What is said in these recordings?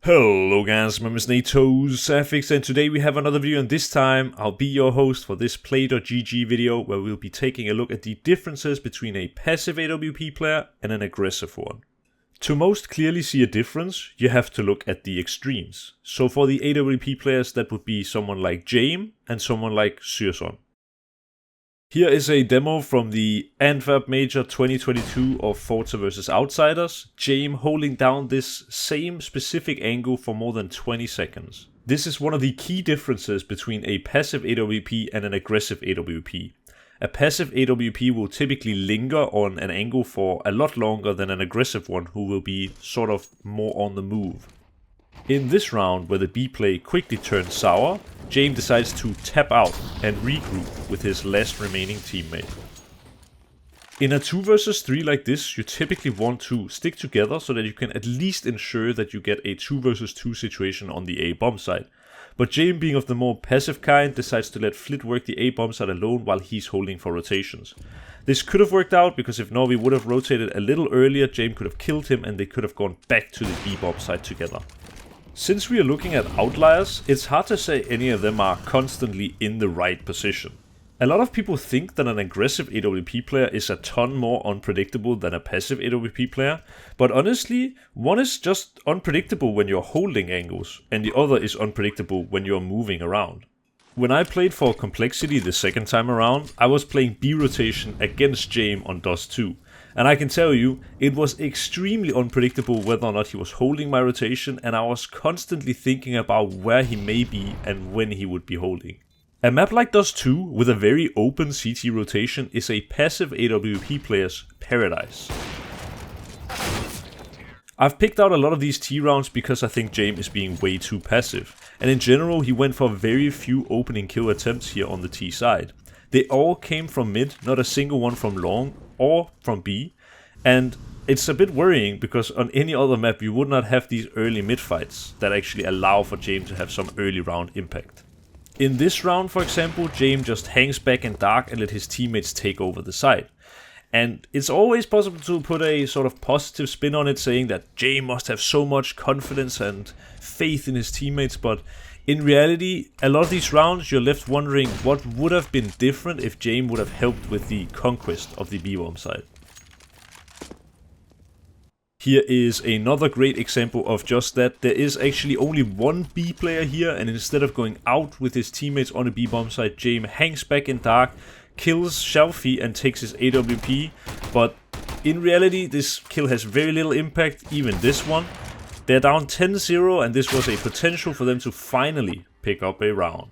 Hello guys, my name is NaToSaphiX and today we have another video, and this time I'll be your host for this play.gg video where we'll be taking a look at the differences between a passive AWP player and an aggressive one. To most clearly see a difference, you have to look at the extremes. So for the AWP players, that would be someone like Jame and someone like CSGO. Here is a demo from the Antwerp Major 2022 of Forza vs Outsiders, Jame holding down this same specific angle for more than 20 seconds. This is one of the key differences between a passive AWP and an aggressive AWP. A passive AWP will typically linger on an angle for a lot longer than an aggressive one who will be sort of more on the move. In this round, where the B play quickly turns sour, Jame decides to tap out and regroup with his last remaining teammate. In a 2 vs 3 like this, you typically want to stick together so that you can at least ensure that you get a 2 vs 2 situation on the A bomb site. But Jame, being of the more passive kind, decides to let Flit work the A bomb site alone while he's holding for rotations. This could have worked out because if Norvi would have rotated a little earlier, Jame could have killed him and they could have gone back to the B bomb site together. Since we are looking at outliers, it's hard to say any of them are constantly in the right position. A lot of people think that an aggressive AWP player is a ton more unpredictable than a passive AWP player, but honestly, one is just unpredictable when you're holding angles, and the other is unpredictable when you're moving around. When I played for Complexity the second time around, I was playing B rotation against Jame on Dust 2. And I can tell you, it was extremely unpredictable whether or not he was holding my rotation, and I was constantly thinking about where he may be and when he would be holding. A map like Dust 2 with a very open CT rotation is a passive AWP player's paradise. I've picked out a lot of these T rounds because I think Jame is being way too passive, and in general he went for very few opening kill attempts here on the T side. They all came from mid, not a single one from long or from B, and it's a bit worrying because on any other map you would not have these early mid fights that actually allow for Jame to have some early round impact. In this round, for example, Jame just hangs back in dark and let his teammates take over the side. And it's always possible to put a sort of positive spin on it, saying that Jame must have so much confidence and faith in his teammates, but in reality, a lot of these rounds you're left wondering what would have been different if Jame would have helped with the conquest of the B-bomb side. Here is another great example of just that. There is actually only one B player here, and instead of going out with his teammates on a B-bomb site, Jame hangs back in dark, kills Shelfie and takes his AWP, but in reality this kill has very little impact, even this one. They're down 10-0 and this was a potential for them to finally pick up a round.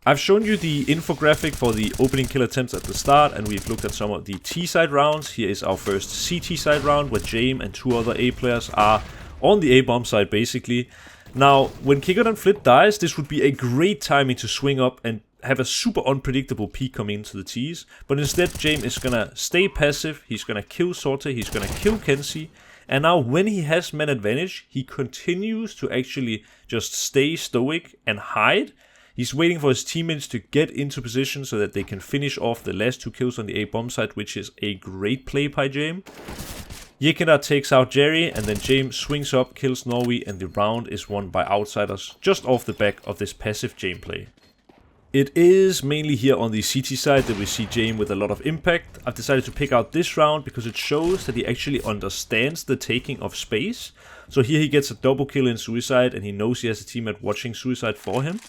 I've shown you the infographic for the opening kill attempts at the start, and we've looked at some of the T-side rounds. Here is our first CT side round where Jame and two other A players are on the A bomb side basically. Now, when Kickert and Flit dies, this would be a great timing to swing up and have a super unpredictable peek coming into the T's, but instead Jame is gonna stay passive, he's gonna kill Sorte, he's gonna kill Kenzie, and now when he has man advantage, he continues to actually just stay stoic and hide. He's waiting for his teammates to get into position so that they can finish off the last 2 kills on the A bomb site, which is a great play by Jame. Yekindar takes out Jerry, and then Jame swings up, kills Norvi, and the round is won by Outsiders just off the back of this passive Jame play. It is mainly here on the CT side that we see Jame with a lot of impact. I've decided to pick out this round because it shows that he actually understands the taking of space. So here he gets a double kill in Suicide and he knows he has a teammate watching Suicide for him.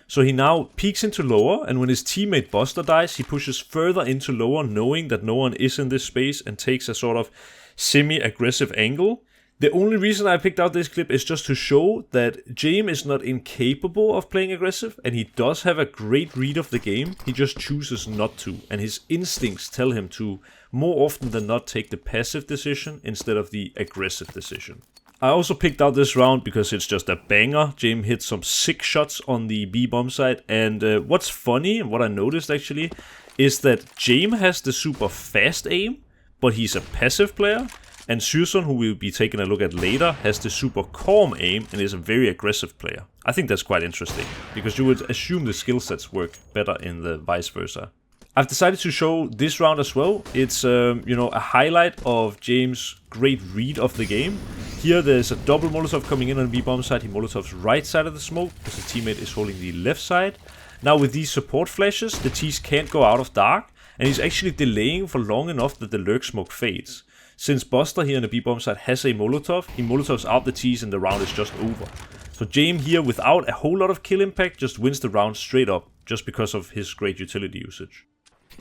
So he now peeks into lower, and when his teammate Buster dies, he pushes further into lower, knowing that no one is in this space, and takes a sort of semi-aggressive angle. The only reason I picked out this clip is just to show that Jame is not incapable of playing aggressive, and he does have a great read of the game, he just chooses not to, and his instincts tell him to more often than not take the passive decision instead of the aggressive decision. I also picked out this round because it's just a banger. Jame hit some sick shots on the B bomb site, and what's funny, and what I noticed actually, is that Jame has the super fast aim, but he's a passive player. And Syrson, who we'll be taking a look at later, has the super calm aim and is a very aggressive player. I think that's quite interesting, because you would assume the skill sets work better in the vice versa. I've decided to show this round as well. It's a highlight of James' great read of the game. Here there's a double Molotov coming in on B bomb side. He Molotovs right side of the smoke because his teammate is holding the left side. Now with these support flashes, the T's can't go out of dark, and he's actually delaying for long enough that the lurk smoke fades. Since Buster here on the B bomb side has a Molotov, he Molotovs out the T's and the round is just over. So Jame here, without a whole lot of kill impact, just wins the round straight up, just because of his great utility usage.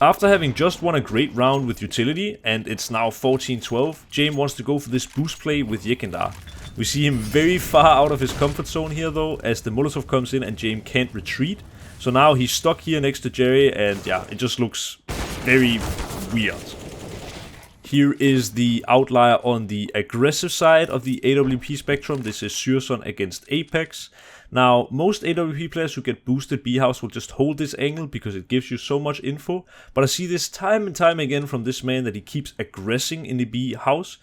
After having just won a great round with utility, and it's now 14-12, Jame wants to go for this boost play with Yekindar. We see him very far out of his comfort zone here though, as the Molotov comes in and Jame can't retreat. So now he's stuck here next to Jerry, and yeah, it just looks very weird. Here is the outlier on the aggressive side of the AWP spectrum. This is Syrson against Apex. Now, most AWP players who get boosted B-house will just hold this angle because it gives you so much info. But I see this time and time again from this man that he keeps aggressing in the B-house.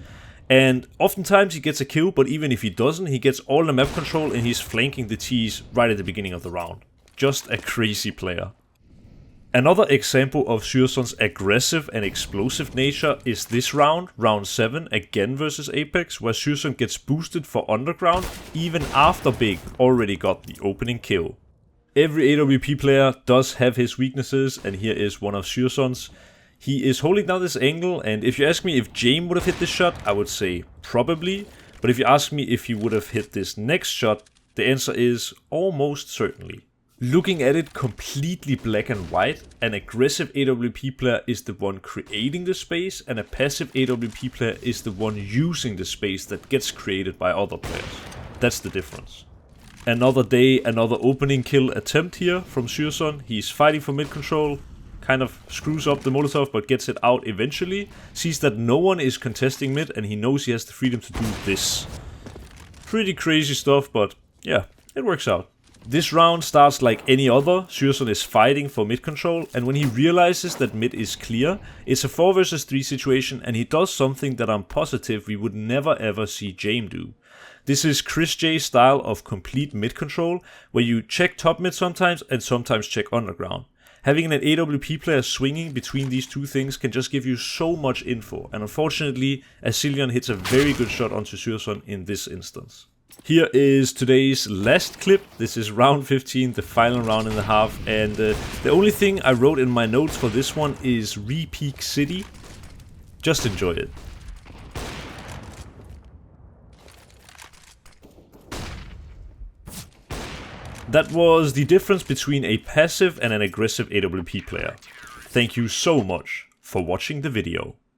And oftentimes he gets a kill, but even if he doesn't, he gets all the map control and he's flanking the T's right at the beginning of the round. Just a crazy player. Another example of Syrson's aggressive and explosive nature is this round, round 7, again versus Apex, where Syrson gets boosted for underground even after Big already got the opening kill. Every AWP player does have his weaknesses, and here is one of Syrson's. He is holding down this angle, and if you ask me if Jame would have hit this shot, I would say probably. But if you ask me if he would have hit this next shot, the answer is almost certainly. Looking at it completely black and white, an aggressive AWP player is the one creating the space, and a passive AWP player is the one using the space that gets created by other players. That's the difference. Another day, another opening kill attempt here from Syrson. He's fighting for mid control, kind of screws up the Molotov but gets it out eventually. Sees that no one is contesting mid and he knows he has the freedom to do this. Pretty crazy stuff, but yeah, it works out. This round starts like any other. Syrson is fighting for mid control, and when he realizes that mid is clear, it's a 4 vs 3 situation, and he does something that I'm positive we would never ever see Jame do. This is Chris J's style of complete mid control, where you check top mid sometimes and sometimes check underground. Having an AWP player swinging between these two things can just give you so much info, and unfortunately, Azilion hits a very good shot onto Syrson in this instance. Here is today's last clip. This is round 15, the final round and a half, and the only thing I wrote in my notes for this one is Re-Peak City. Just enjoy it. That was the difference between a passive and an aggressive AWP player. Thank you so much for watching the video.